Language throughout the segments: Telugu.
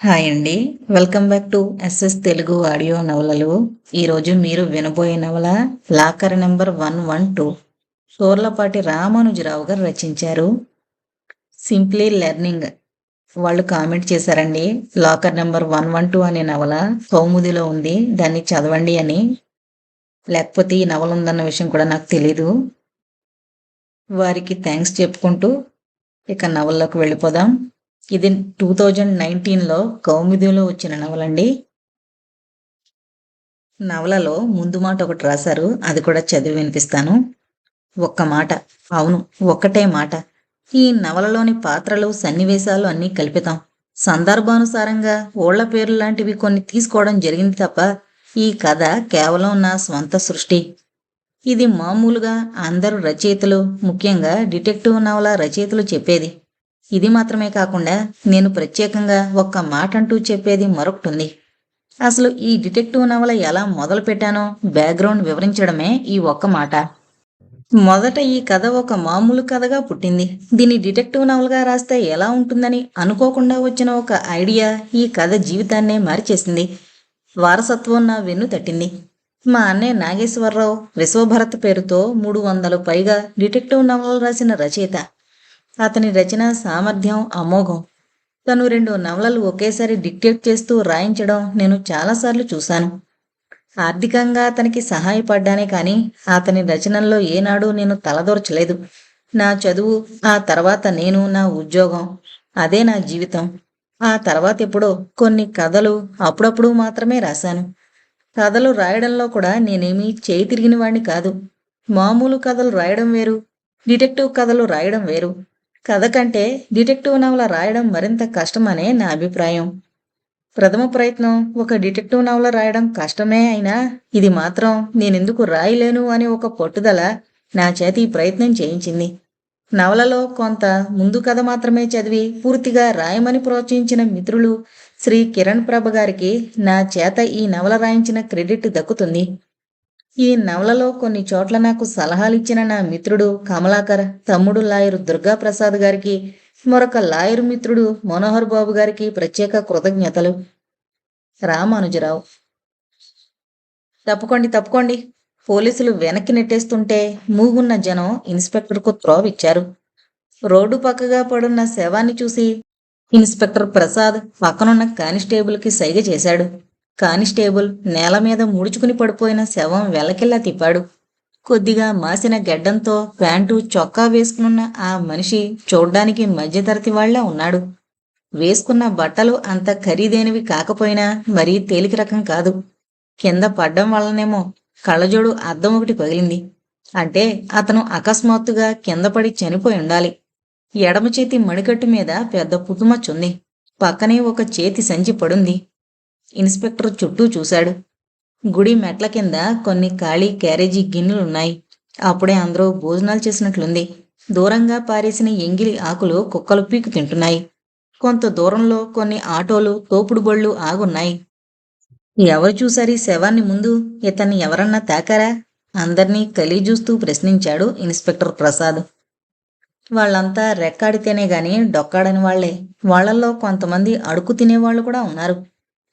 హాయ్ అండి. Welcome back to SS Telugu audio నవలలు. ఈరోజు మీరు వినబోయే నవల లాకర్ నెంబర్ 112 సోర్లపాటి రామానుజరావు గారు రచించారు. సింప్లీ లెర్నింగ్ వాళ్ళు కామెంట్ చేశారండి. లాకర్ నెంబర్ 112 అనే నవల కౌముదిలో ఉంది, దాన్ని చదవండి అని. లేకపోతే ఈ నవల ఉందన్న విషయం కూడా నాకు తెలీదు. వారికి థ్యాంక్స్ చెప్పుకుంటూ ఇక నవల్లోకి వెళ్ళిపోదాం. ఇది 2019లో కౌముదిలో వచ్చిన నవలండి. నవలలో ముందు మాట ఒకటి రాశారు, అది కూడా చదివి వినిపిస్తాను. ఒక్క మాట, అవును ఒక్కటే మాట. ఈ నవలలోని పాత్రలు సన్నివేశాలు అన్నీ కల్పితాం. సందర్భానుసారంగా ఊళ్ల పేర్లు లాంటివి కొన్ని తీసుకోవడం జరిగింది తప్ప ఈ కథ కేవలం నా స్వంత సృష్టి. ఇది మామూలుగా అందరు రచయితలు, ముఖ్యంగా డిటెక్టివ్ నవల రచయితలు చెప్పేది. ఇది మాత్రమే కాకుండా నేను ప్రత్యేకంగా ఒక్క మాట అంటూ చెప్పేది మరొకటి ఉంది. అసలు ఈ డిటెక్టివ్ నవల ఎలా మొదలు పెట్టానో బ్యాక్గ్రౌండ్ వివరించడమే ఈ ఒక్క మాట. మొదట ఈ కథ ఒక మామూలు కథగా పుట్టింది. దీన్ని డిటెక్టివ్ నవలగా రాస్తే ఎలా ఉంటుందని అనుకోకుండా వచ్చిన ఒక ఐడియా ఈ కథ జీవితాన్నే మార్చేసింది. వారసత్వం నా వెన్ను తట్టింది. మా అన్నయ్య నాగేశ్వరరావు విశ్వభరత్ పేరుతో 300 పైగా డిటెక్టివ్ నవలలు రాసిన రచయిత. అతని రచన సామర్థ్యం అమోఘం. తను 2 నవలలు ఒకేసారి డిక్టేట్ చేస్తూ రాయించడం నేను చాలాసార్లు చూశాను. ఆర్థికంగా అతనికి సహాయపడ్డానే కానీ అతని రచనల్లో ఏనాడూ నేను తలదూర్చలేదు. నా చదువు, ఆ తర్వాత నేను, నా ఉద్యోగం, అదే నా జీవితం. ఆ తర్వాత ఎప్పుడో కొన్ని కథలు అప్పుడప్పుడు మాత్రమే రాశాను. కథలు రాయడంలో కూడా నేనేమీ చేయి తిరిగిన వాణ్ణి కాదు. మామూలు కథలు రాయడం వేరు, డిటెక్టివ్ కథలు రాయడం వేరు. కథ కంటే డిటెక్టివ్ నవల రాయడం మరింత కష్టమనే నా అభిప్రాయం. ప్రథమ ప్రయత్నం ఒక డిటెక్టివ్ నవల రాయడం కష్టమే అయినా ఇది మాత్రం నేనెందుకు రాయలేను అనే ఒక పట్టుదల నా చేతి ఈ ప్రయత్నం చేయించింది. నవలలో కొంత ముందు కథ మాత్రమే చదివి పూర్తిగా రాయమని ప్రోత్సహించిన మిత్రులు శ్రీ కిరణ్ ప్రభ గారికి నా చేత ఈ నవల రాయించిన క్రెడిట్ దక్కుతుంది. ఈ నవలలో కొన్ని చోట్ల నాకు సలహాలిచ్చిన నా మిత్రుడు కమలాకర్, తమ్ముడు లాయరు దుర్గాప్రసాద్ గారికి, మరొక లాయరు మిత్రుడు మనోహర్ బాబు గారికి ప్రత్యేక కృతజ్ఞతలు. రామానుజరావు. తప్పుకోండి తప్పుకోండి. పోలీసులు వెనక్కి నెట్టేస్తుంటే మూగున్న జనం ఇన్స్పెక్టర్కు త్రోవిచ్చారు. రోడ్డు పక్కగా పడున్న శవాన్ని చూసి ఇన్స్పెక్టర్ ప్రసాద్ పక్కనున్న కానిస్టేబుల్కి సైగ చేశాడు. కానిస్టేబుల్ నేల మీద ముడుచుకుని పడిపోయిన శవం వెలకిల్లా తిప్పాడు. కొద్దిగా మాసిన గెడ్డంతో ప్యాంటు చొక్కా వేసుకున్న ఆ మనిషి చూడ్డానికి మధ్యతరగతి వాళ్లా ఉన్నాడు. వేసుకున్న బట్టలు అంత ఖరీదైనవి కాకపోయినా మరీ తేలిక రకం కాదు. కింద పడ్డం వల్లనేమో కళ్ళజోడు అద్దం ఒకటి పగిలింది. అంటే అతను అకస్మాత్తుగా కింద పడి చనిపోయి ఉండాలి. ఎడమ చేతి మణికట్టు మీద పెద్ద పుట్టుమచ్చుంది. పక్కనే ఒక చేతి సంచి పడుంది. ఇన్స్పెక్టర్ చుట్టూ చూశాడు. గుడి మెట్ల కింద కొన్ని ఖాళీ క్యారేజీ గిన్నెలున్నాయి. అప్పుడే అందరూ భోజనాలు చేసినట్లుంది. దూరంగా పారేసిన ఎంగిలి ఆకులు కుక్కలు పీకు తింటున్నాయి. కొంత దూరంలో కొన్ని ఆటోలు, తోపుడు బళ్ళు ఆగున్నాయి. ఎవరు చూశారీ శవాన్ని ముందు? ఇతన్ని ఎవరన్నా తాకారా? అందర్నీ కలిజూస్తూ ప్రశ్నించాడు ఇన్స్పెక్టర్ ప్రసాద్. వాళ్ళంతా రెక్కాడితేనే గాని డొక్కాడని వాళ్లే. వాళ్లల్లో కొంతమంది అడుగు తినేవాళ్లు కూడా ఉన్నారు.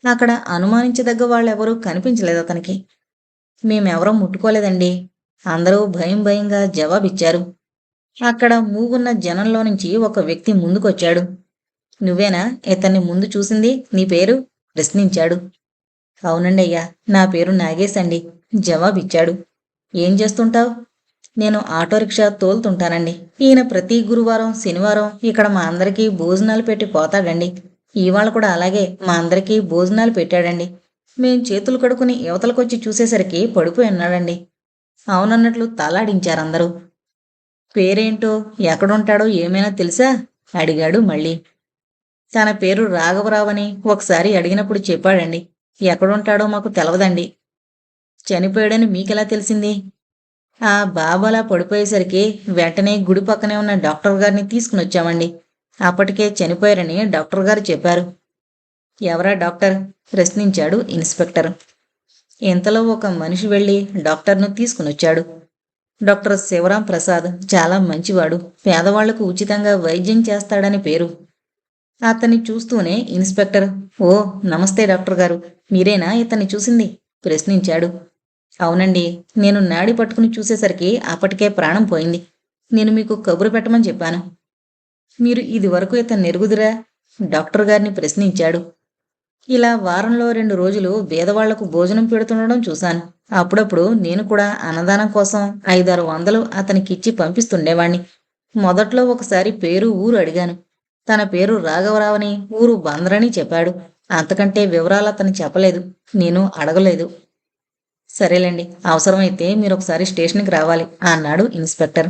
అక్కడ అనుమానించదగ్గ వాళ్ళెవరూ కనిపించలేదు అతనికి. మేమెవరూ ముట్టుకోలేదండి, అందరూ భయం భయంగా జవాబిచ్చారు. అక్కడ మూగున్న జనంలో నుంచి ఒక వ్యక్తి ముందుకొచ్చాడు. నువ్వేనా ఇతన్ని ముందు చూసింది? నీ పేరు? ప్రశ్నించాడు. అవునండి అయ్యా, నా పేరు నాగేశ్ అండి, జవాబిచ్చాడు. ఏం చేస్తుంటావు? నేను ఆటో రిక్షా తోలుతుంటానండి. ఈయన ప్రతి గురువారం, శనివారం ఇక్కడ మా అందరికీ భోజనాలు పెట్టి పోతాడండి. ఇవాళ కూడా అలాగే మా అందరికీ భోజనాలు పెట్టాడండి. మేం చేతులు కడుక్కుని యువతలకొచ్చి చూసేసరికి పడిపోయి ఉన్నాడండి. అవునన్నట్లు తలాడించారందరూ. పేరేంటో, ఎక్కడుంటాడో ఏమైనా తెలుసా? అడిగాడు మళ్ళీ. తన పేరు రాఘవరావని ఒకసారి అడిగినప్పుడు చెప్పాడండి. ఎక్కడుంటాడో మాకు తెలవదండి. చనిపోయాడని మీకెలా తెలిసింది? ఆ బాబాలా పడిపోయేసరికి వెంటనే గుడి పక్కనే ఉన్న డాక్టర్ గారిని తీసుకుని వచ్చామండి. అప్పటికే చనిపోయారని డాక్టర్ గారు చెప్పారు. ఎవరా డాక్టర్? ప్రశ్నించాడు ఇన్స్పెక్టర్. ఇంతలో ఒక మనిషి వెళ్ళి డాక్టర్ను తీసుకునొచ్చాడు. డాక్టర్ శివరాం ప్రసాద్ చాలా మంచివాడు. పేదవాళ్లకు ఉచితంగా వైద్యం చేస్తాడని పేరు. అతన్ని చూస్తూనే ఇన్స్పెక్టర్, ఓ, నమస్తే డాక్టర్ గారు, మీరేనా ఇతన్ని చూసింది? ప్రశ్నించాడు. అవునండి, నేను నాడి పట్టుకుని చూసేసరికి అప్పటికే ప్రాణం పోయింది. నేను మీకు కబురు పెట్టమని చెప్పాను. మీరు ఇదివరకు ఇతన్ని ఎరుగుదురా? డాక్టర్ గారిని ప్రశ్నించాడు. ఇలా వారంలో 2 రోజులు బీదవాళ్లకు భోజనం పెడుతుండడం చూశాను. అప్పుడప్పుడు నేను కూడా అన్నదానం కోసం 500-600 అతనికిచ్చి పంపిస్తుండేవాణ్ణి. మొదట్లో ఒకసారి పేరు, ఊరు అడిగాను. తన పేరు రాఘవరావని, ఊరు బందరని చెప్పాడు. అంతకంటే వివరాలు అతను చెప్పలేదు. నేను అడగలేదు. సరేలేండి, అవసరమైతే మీరొకసారి స్టేషన్కి రావాలి అన్నాడు ఇన్స్పెక్టర్.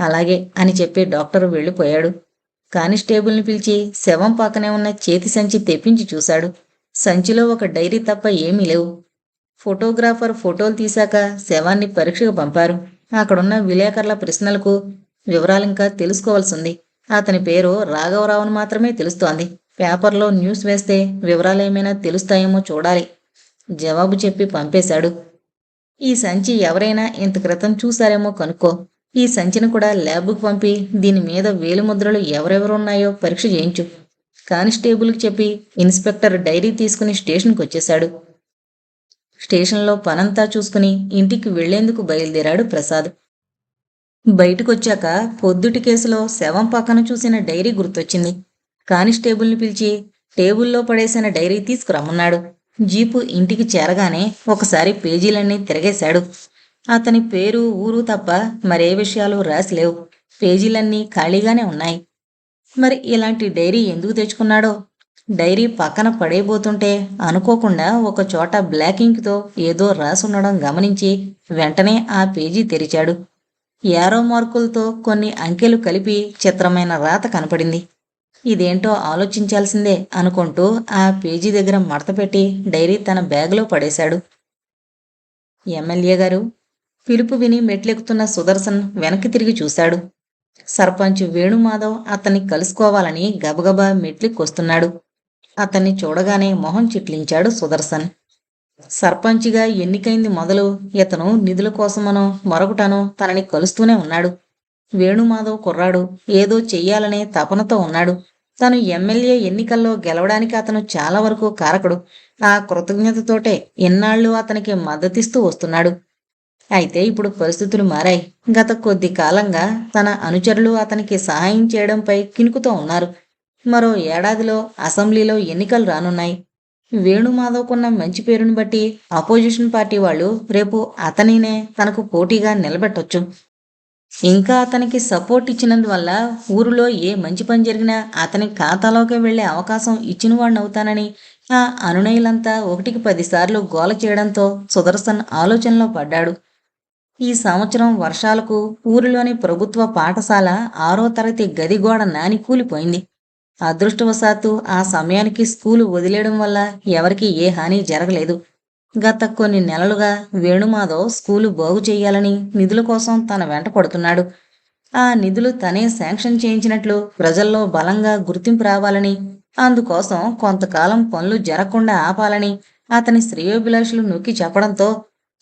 అలాగే అని చెప్పి డాక్టరు వెళ్ళిపోయాడు. కానిస్టేబుల్ని పిలిచి శవం పక్కనే ఉన్న చేతి సంచి తెప్పించి చూశాడు. సంచిలో ఒక డైరీ తప్ప ఏమీ లేవు. ఫోటోగ్రాఫర్ ఫోటోలు తీశాక శవాన్ని పరీక్షకు పంపారు. అక్కడున్న విలేకరుల ప్రశ్నలకు వివరాలింకా తెలుసుకోవాల్సింది. అతని పేరు రాఘవరావుని మాత్రమే తెలుస్తోంది. పేపర్లో న్యూస్ వేస్తే వివరాలేమైనా తెలుస్తాయేమో చూడాలి. జవాబు చెప్పి పంపేశాడు. ఈ సంచి ఎవరైనా ఇంత క్రితం చూశారేమో కనుక్కో. ఈ సంచిని కూడా ల్యాబ్కు పంపి దీని మీద వేలిముద్రలు ఎవరెవరున్నాయో పరీక్ష చేయించు. కానిస్టేబుల్కి చెప్పి ఇన్స్పెక్టర్ డైరీ తీసుకుని స్టేషన్కి వచ్చేశాడు. స్టేషన్లో పనంతా చూసుకుని ఇంటికి వెళ్లేందుకు బయలుదేరాడు ప్రసాద్. బయటకొచ్చాక పొద్దుటి కేసులో శవం పక్కన చూసిన డైరీ గుర్తొచ్చింది. కానిస్టేబుల్ని పిలిచి టేబుల్లో పడేసిన డైరీ తీసుకురమ్మన్నాడు. జీపు ఇంటికి చేరగానే ఒకసారి పేజీలన్నీ తిరగేశాడు. అతని పేరు, ఊరు తప్ప మరే విషయాలు రాసిలేవు. పేజీలన్నీ ఖాళీగానే ఉన్నాయి. మరి ఇలాంటి డైరీ ఎందుకు తెచ్చుకున్నాడో? డైరీ పక్కన పడేయబోతుంటే అనుకోకుండా ఒక చోట బ్లాక్ ఇంక్తో ఏదో రాసుండడం గమనించి వెంటనే ఆ పేజీ తెరిచాడు. యారో మార్కులతో కొన్ని అంకెలు కలిపి చిత్రమైన రాత కనపడింది. ఇదేంటో ఆలోచించాల్సిందే అనుకుంటూ ఆ పేజీ దగ్గర మడతపెట్టి డైరీ తన బ్యాగులో పడేశాడు. ఎమ్మెల్యే గారు, పిలుపు విని మెట్లెక్కుతున్న సుదర్శన్ వెనక్కి తిరిగి చూశాడు. సర్పంచ్ వేణుమాధవ్ అతన్ని కలుసుకోవాలని గబగబా మెట్లెక్కొస్తున్నాడు. అతన్ని చూడగానే మొహం చిట్లించాడు సుదర్శన్. సర్పంచిగా ఎన్నికైంది మొదలు ఇతను నిధుల కోసమనో మరొకటనో తనని కలుస్తూనే ఉన్నాడు. వేణుమాధవ్ కుర్రాడు, ఏదో చెయ్యాలనే తపనతో ఉన్నాడు. తను ఎమ్మెల్యే ఎన్నికల్లో గెలవడానికి అతను చాలా వరకు కారకుడు. ఆ కృతజ్ఞతతోటే ఇన్నాళ్ళు అతనికి మద్దతిస్తూ వస్తున్నాడు. అయితే ఇప్పుడు పరిస్థితులు మారాయి. గత కొద్ది కాలంగా తన అనుచరులు అతనికి సహాయం చేయడంపై కినుకుతో ఉన్నారు. మరో ఏడాదిలో అసెంబ్లీలో ఎన్నికలు రానున్నాయి. వేణుమాధవ్కున్న మంచి పేరుని బట్టి అపోజిషన్ పార్టీ వాళ్ళు రేపు అతనినే తనకు పోటీగా నిలబెట్టొచ్చు. ఇంకా అతనికి సపోర్ట్ ఇచ్చినందువల్ల ఊరిలో ఏ మంచి పని జరిగినా అతని ఖాతాలోకి వెళ్లే అవకాశం ఇచ్చినవాడినవుతానని ఆ అనునయులంతా 1కి 10 సార్లు గోల చేయడంతో సుదర్శన్ ఆలోచనలో పడ్డాడు. ఈ సంవత్సరం వర్షాలకు ఊరిలోని ప్రభుత్వ పాఠశాల 6వ తరగతి గది గోడ నాని కూలిపోయింది. అదృష్టవశాత్తు ఆ సమయానికి స్కూలు వదిలేయడం వల్ల ఎవరికీ ఏ హాని జరగలేదు. గత కొన్ని నెలలుగా వేణుమాధవ్ స్కూలు బాగు చెయ్యాలని నిధుల కోసం తన వెంట పడుతున్నాడు. ఆ నిధులు తనే శాంక్షన్ చేయించినట్లు ప్రజల్లో బలంగా గుర్తింపు రావాలని, అందుకోసం కొంతకాలం పనులు జరగకుండా ఆపాలని అతని శ్రేయోభిలాషులు నొక్కి చెప్పడంతో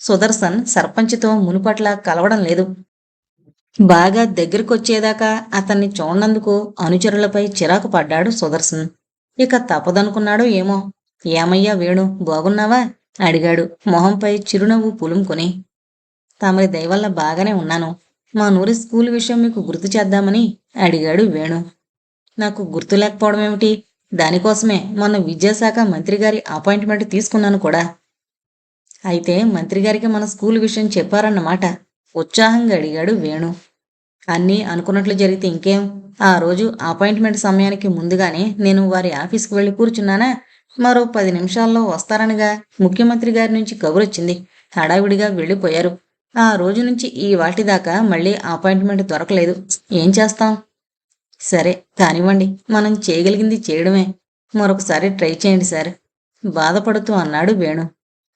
సుదర్శన్ సర్పంచ్తో మునుపట్లా కలవడం లేదు. బాగా దగ్గరకొచ్చేదాకా అతన్ని చూడనందుకు అనుచరులపై చిరాకు పడ్డాడు సుదర్శన్. ఇక తప్పదనుకున్నాడో ఏమో. ఏమయ్యా వేణు, బాగున్నావా? అడిగాడు మొహంపై చిరునవ్వు పులుముకొని. తమరి దయవల్ల బాగానే ఉన్నాను. మా నూరి స్కూల్ విషయం మీకు గుర్తు చేద్దామని అడిగాడు వేణు. నాకు గుర్తు లేకపోవడం ఏమిటి? దానికోసమే మొన్న విద్యాశాఖ మంత్రిగారి అపాయింట్మెంట్ తీసుకున్నాను కూడా. అయితే మంత్రిగారికి మన స్కూల్ విషయం చెప్పారన్నమాట? ఉత్సాహంగా అడిగాడు వేణు. అన్నీ అనుకున్నట్లు జరిగితే ఇంకేం. ఆ రోజు అపాయింట్మెంట్ సమయానికి ముందుగానే నేను వారి ఆఫీస్కి వెళ్ళి కూర్చున్నానా, మరో 10 నిమిషాల్లో వస్తారనగా ముఖ్యమంత్రి గారి నుంచి కబురొచ్చింది. హడావిడిగా వెళ్ళిపోయారు. ఆ రోజు నుంచి ఈ వాటిదాకా మళ్ళీ అపాయింట్మెంట్ దొరకలేదు. ఏం చేస్తాం? సరే కానివ్వండి, మనం చేయగలిగింది చేయడమే. మరొకసారి ట్రై చేయండి సార్, బాధపడుతూ అన్నాడు వేణు.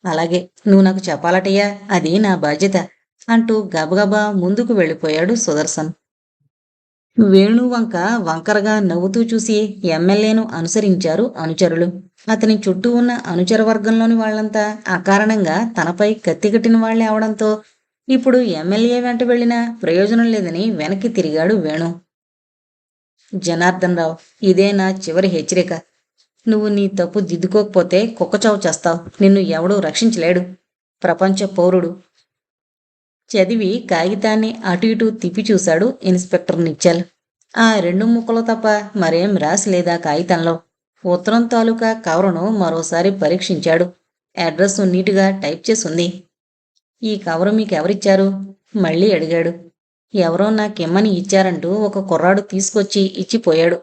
అలాగే, నువ్వు నాకు చెప్పాలటయ్యా, అది నా బాధ్యత అంటూ గబగబా ముందుకు వెళ్ళిపోయాడు సుదర్శన్. వేణు వంక వంకరగా నవ్వుతూ చూసి ఎమ్మెల్యేను అనుసరించారు అనుచరులు. అతని చుట్టూ ఉన్న అనుచర వర్గంలోని వాళ్లంతా అకారణంగా తనపై కత్తిగట్టిన వాళ్లే అవడంతో ఇప్పుడు ఎమ్మెల్యే వెంట వెళ్ళినా ప్రయోజనం లేదని వెనక్కి తిరిగాడు వేణు. జనార్దన్ రావు, ఇదే నా చివరి హెచ్చరిక. నువ్వు నీ తప్పు దిద్దుకోకపోతే కుక్కచావు చేస్తావు. నిన్ను ఎవడూ రక్షించలేడు. ప్రపంచ పౌరుడు. చదివి కాగితాన్ని అటు ఇటు తిప్పి చూశాడు ఇన్స్పెక్టర్ నిచ్చల్. ఆ 2 ముక్కలు తప్ప మరేం రాసిలేదా కాగితంలో. ఉత్తరం తాలూకా కవరును మరోసారి పరీక్షించాడు. అడ్రస్ నీటుగా టైప్ చేసుంది. ఈ కవరు మీకెవరిచ్చారు? మళ్ళీ అడిగాడు. ఎవరో నాకిమ్మని ఇచ్చారంటూ ఒక కుర్రాడు తీసుకొచ్చి ఇచ్చిపోయాడు.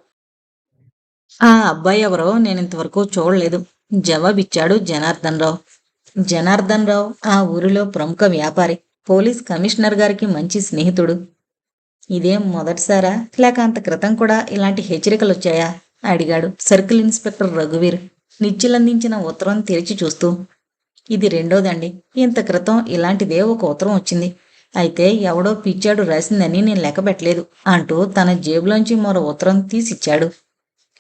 ఆ అబ్బాయి ఎవరో నేనింతవరకు చూడలేదు, జవాబిచ్చాడు జనార్దన్ రావు. జనార్దన్ రావు ఆ ఊరిలో ప్రముఖ వ్యాపారి, పోలీస్ కమిషనర్ గారికి మంచి స్నేహితుడు. ఇదేం మొదటిసారా, లేక అంత క్రితం కూడా ఇలాంటి హెచ్చరికలొచ్చాయా? అడిగాడు సర్కిల్ ఇన్స్పెక్టర్ రఘువీర్ నిచ్చిలందించిన ఉత్తరం తెరిచి చూస్తూ. ఇది రెండోదండి. ఇంత క్రితం ఇలాంటిదే ఒక ఉత్తరం వచ్చింది. అయితే ఎవడో పిచ్చాడు రాసిందని నేను లెక్కబెట్టలేదు అంటూ తన జేబులోంచి మరో ఉత్తరం తీసిచ్చాడు.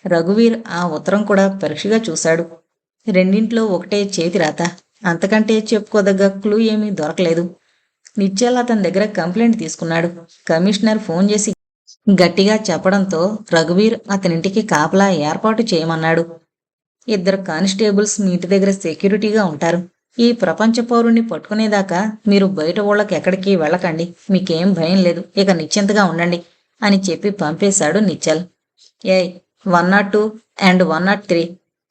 రఘువీర్ ఆ ఉత్తరం కూడా పరీక్షగా చూశాడు. రెండింట్లో ఒకటే చేతి రాత. అంతకంటే చెప్పుకోదగ్గ క్లూ ఏమీ దొరకలేదు. నిత్యాల్ అతని దగ్గర కంప్లైంట్ తీసుకున్నాడు. కమిషనర్ ఫోన్ చేసి గట్టిగా చెప్పడంతో రఘువీర్ అతనింటికి కాపలా ఏర్పాటు చేయమన్నాడు. 2 కానిస్టేబుల్స్ మీ ఇంటి దగ్గర సెక్యూరిటీగా ఉంటారు. ఈ ప్రపంచ పౌరుణ్ణి పట్టుకునేదాకా మీరు బయట ఊళ్ళకి ఎక్కడికి వెళ్ళకండి. మీకేం భయం లేదు, ఇక నిశ్చింతగా ఉండండి అని చెప్పి పంపేశాడు నిచ్చల్. ఏయ్, 102 అండ్ 103,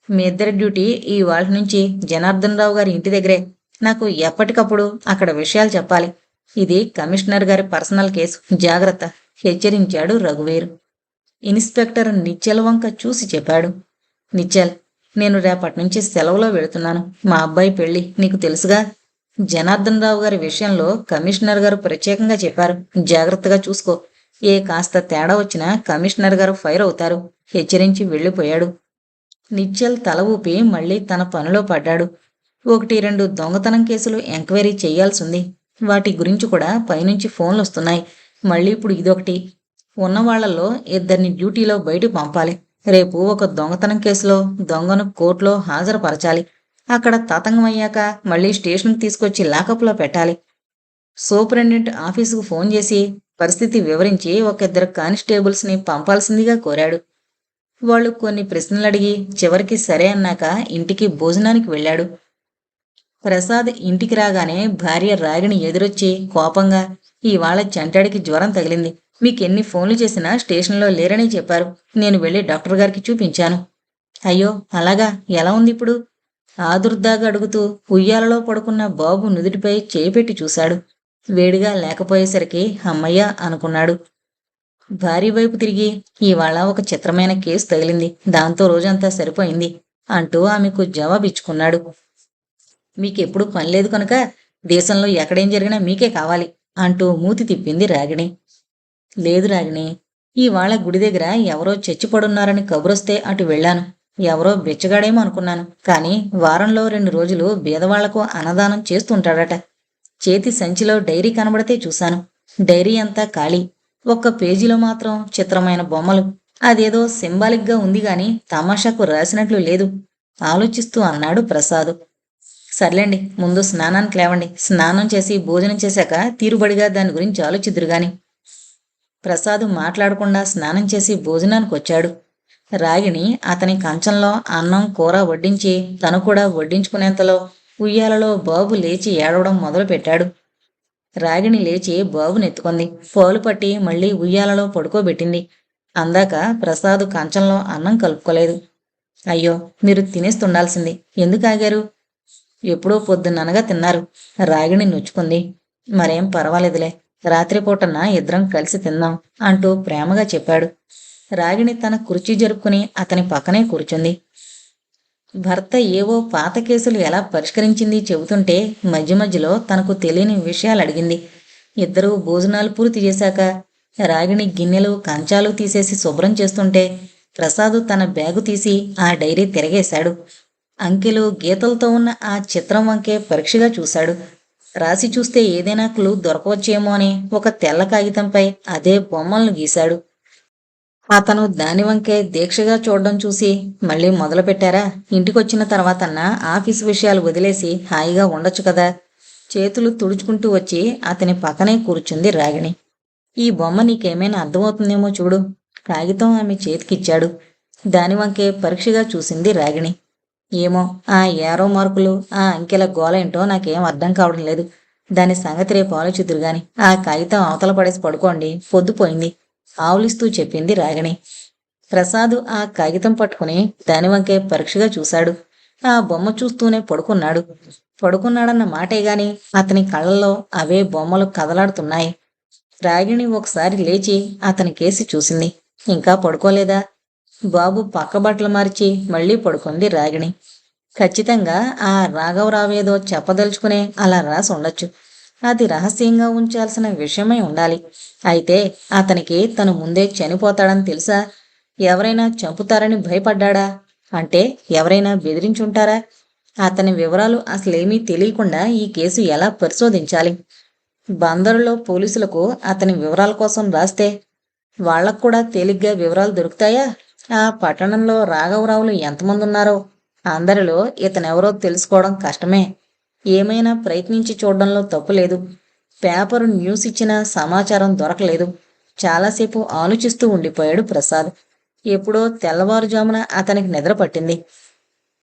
మీ ఇద్దరి డ్యూటీ ఈ వాళ్ళ నుంచి జనార్దన్ రావు గారి ఇంటి దగ్గరే. నాకు ఎప్పటికప్పుడు అక్కడ విషయాలు చెప్పాలి. ఇది కమిషనర్ గారి పర్సనల్ కేసు, జాగ్రత్త హెచ్చరించాడు రఘువీర్. ఇన్స్పెక్టర్ నిచ్చల్ వంక చూసి చెప్పాడు. నిచ్చల్, నేను రేపటి నుంచి సెలవులో వెళుతున్నాను. మా అబ్బాయి పెళ్లి నీకు తెలుసుగా. జనార్దన్ రావు గారి విషయంలో కమిషనర్ గారు ప్రత్యేకంగా చెప్పారు, జాగ్రత్తగా చూసుకో. ఏ కాస్త తేడా వచ్చినా కమిషనర్ గారు ఫైర్ అవుతారు హెచ్చరించి వెళ్ళిపోయాడు. నిచ్చల్ తల ఊపి మళ్లీ తన పనిలో పడ్డాడు. 1-2 దొంగతనం కేసులు ఎంక్వైరీ చెయ్యాల్సింది. వాటి గురించి కూడా పైనుంచి ఫోన్లు వస్తున్నాయి. మళ్ళీ ఇప్పుడు ఇదొకటి. ఉన్నవాళ్లలో 2 డ్యూటీలో బయట పంపాలి. రేపు ఒక దొంగతనం కేసులో దొంగను కోర్టులో హాజరుపరచాలి. అక్కడ తతంగమయ్యాక మళ్లీ స్టేషన్కి తీసుకొచ్చి లాకప్లో పెట్టాలి. సూపరింటెండెంట్ ఆఫీసుకు ఫోన్ చేసి పరిస్థితి వివరించి 1-2 కానిస్టేబుల్స్ని పంపాల్సిందిగా కోరాడు. వాళ్ళు కొన్ని ప్రశ్నలు అడిగి చివరికి సరే అన్నాక ఇంటికి భోజనానికి వెళ్ళాడు. ప్రసాద్ ఇంటికి రాగానే భార్య రాగిణి ఎదురొచ్చి కోపంగా, ఇవాళ చంటాడికి జ్వరం తగిలింది. మీకెన్ని ఫోన్లు చేసినా స్టేషన్లో లేరని చెప్పారు. నేను వెళ్ళి డాక్టర్ గారికి చూపించాను. అయ్యో అలాగా, ఎలా ఉంది ఇప్పుడు? ఆదుర్దాగా అడుగుతూ ఉయ్యాలలో పడుకున్న బాబు నుదుటిపై చేయిపెట్టి చూశాడు. వేడిగా లేకపోయేసరికి అమ్మయ్య అనుకున్నాడు. భార్య వైపు తిరిగి, ఇవాళ ఒక చిత్రమైన కేసు తగిలింది, దాంతో రోజంతా సరిపోయింది అంటూ ఆమెకు జవాబిచ్చుకున్నాడు. మీకెప్పుడు పనిలేదు కనుక దేశంలో ఎక్కడేం జరిగినా మీకే కావాలి అంటూ మూతి తిప్పింది రాగిణి. లేదు రాగిణి, ఇవాళ గుడి దగ్గర ఎవరో చచ్చిపడున్నారని కబురొస్తే అటు వెళ్ళాను. ఎవరో బిచ్చగాడేమో అనుకున్నాను. కానీ వారంలో 2 రోజులు బీదవాళ్లకు అన్నదానం చేస్తుంటాడట. చేతి సంచిలో డైరీ కనబడితే చూశాను. డైరీ అంతా ఖాళీ. 1 పేజీలో మాత్రం చిత్రమైన బొమ్మలు. అదేదో సింబాలిక్గా ఉంది గాని తమాషాకు రాసినట్లు లేదు ఆలోచిస్తూ అన్నాడు ప్రసాద్. సర్లేండి, ముందు స్నానానికి లేవండి. స్నానం చేసి భోజనం చేశాక తీరుబడిగా దాని గురించి ఆలోచిద్దురుగాని. ప్రసాద్ మాట్లాడకుండా స్నానం చేసి భోజనానికి వచ్చాడు. రాగిణి అతని కంచంలో అన్నం కూర వడ్డించి తను కూడా వడ్డించుకునేంతలో ఉయ్యాలలో బాబు లేచి ఏడవడం మొదలుపెట్టాడు. రాగిణి లేచి బాబునెత్తుకుంది. పాలు పట్టి మళ్లీ ఉయ్యాలలో పడుకోబెట్టింది. అందాక ప్రసాద్ కంచంలో అన్నం కలుపుకోలేదు. అయ్యో, మీరు తినేస్తుండాల్సింది, ఎందుకు ఆగారు? ఎప్పుడో పొద్దున్ననగా తిన్నారు. రాగిణి నొచ్చుకుంది. మరేం పర్వాలేదులే, రాత్రిపూటన ఇద్దరం కలిసి తిందాం అంటూ ప్రేమగా చెప్పాడు. రాగిణి తన కుర్చీ జరుపుకుని అతని పక్కనే కూర్చుంది. భర్త ఏవో పాత కేసులు ఎలా పరిష్కరించింది చెబుతుంటే మధ్య మధ్యలో తనకు తెలియని విషయాలు అడిగింది. ఇద్దరూ భోజనాలు పూర్తి చేశాక రాగిణి గిన్నెలు కంచాలు తీసేసి శుభ్రం చేస్తుంటే ప్రసాద్ తన బ్యాగు తీసి ఆ డైరీ తిరగేశాడు. అంకెలు గీతలతో ఉన్న ఆ చిత్రం వంకే పరీక్షగా చూశాడు. రాసి చూస్తే ఏదైనా క్లూ దొరకవచ్చేమో అని ఒక తెల్ల కాగితంపై అదే బొమ్మలను గీశాడు. అతను దాని వంకే దీక్షగా చూడడం చూసి, మళ్ళీ మొదలుపెట్టారా? ఇంటికొచ్చిన తర్వాతన్నా ఆఫీసు విషయాలు వదిలేసి హాయిగా ఉండొచ్చు కదా. చేతులు తుడుచుకుంటూ వచ్చి అతని పక్కనే కూర్చుంది రాగిణి. ఈ బొమ్మ నీకేమైనా అర్థమవుతుందేమో చూడు కాగితం ఆమె చేతికిచ్చాడు. దాని వంకే పరీక్షగా చూసింది రాగిణి. ఏమో, ఆ ఏరో మార్కులు, ఆ అంకెల గోలేంటో నాకేం అర్థం కావడం లేదు. దాని సంగతి రేపు ఆలోచిద్దురు గాని ఆ కాగితం అవతల పడేసి పడుకోండి, పొద్దుపోయింది ఆవులిస్తూ చెప్పింది రాగిణి. ప్రసాద్ ఆ కాగితం పట్టుకుని దాని వంకే పరీక్షగా చూశాడు. ఆ బొమ్మ చూస్తూనే పడుకున్నాడన్న మాటే గాని అతని కళ్ళల్లో అవే బొమ్మలు కదలాడుతున్నాయి. రాగిణి ఒకసారి లేచి అతని కేసి చూసింది. ఇంకా పడుకోలేదా? బాబు పక్క బట్టలు మార్చి మళ్ళీ పడుకుంది రాగిణి. ఖచ్చితంగా ఆ రాఘవరావేదో చెప్పదలుచుకునే అలా రాసి ఉండొచ్చు. అది రహస్యంగా ఉంచాల్సిన విషయమై ఉండాలి. అయితే అతనికి తను ముందే చనిపోతాడని తెలుసా? ఎవరైనా చంపుతారని భయపడ్డా? అంటే ఎవరైనా బెదిరించుంటారా? అతని వివరాలు అసలేమీ తెలియకుండా ఈ కేసు ఎలా పరిశోధించాలి? బందరులో పోలీసులకు అతని వివరాల కోసం రాస్తే వాళ్లకు కూడా తేలిగ్గా వివరాలు దొరుకుతాయా? ఆ పట్టణంలో రాఘవరావులు ఎంతమంది ఉన్నారో అందరిలో ఇతనెవరో తెలుసుకోవడం కష్టమే. ఏమైనా ప్రయత్నించి చూడడంలో తప్పులేదు. పేపరు న్యూస్ ఇచ్చిన సమాచారం దొరకలేదు. చాలాసేపు ఆలోచిస్తూ ఉండిపోయాడు ప్రసాద్. ఎప్పుడో తెల్లవారుజామున అతనికి నిద్ర పట్టింది.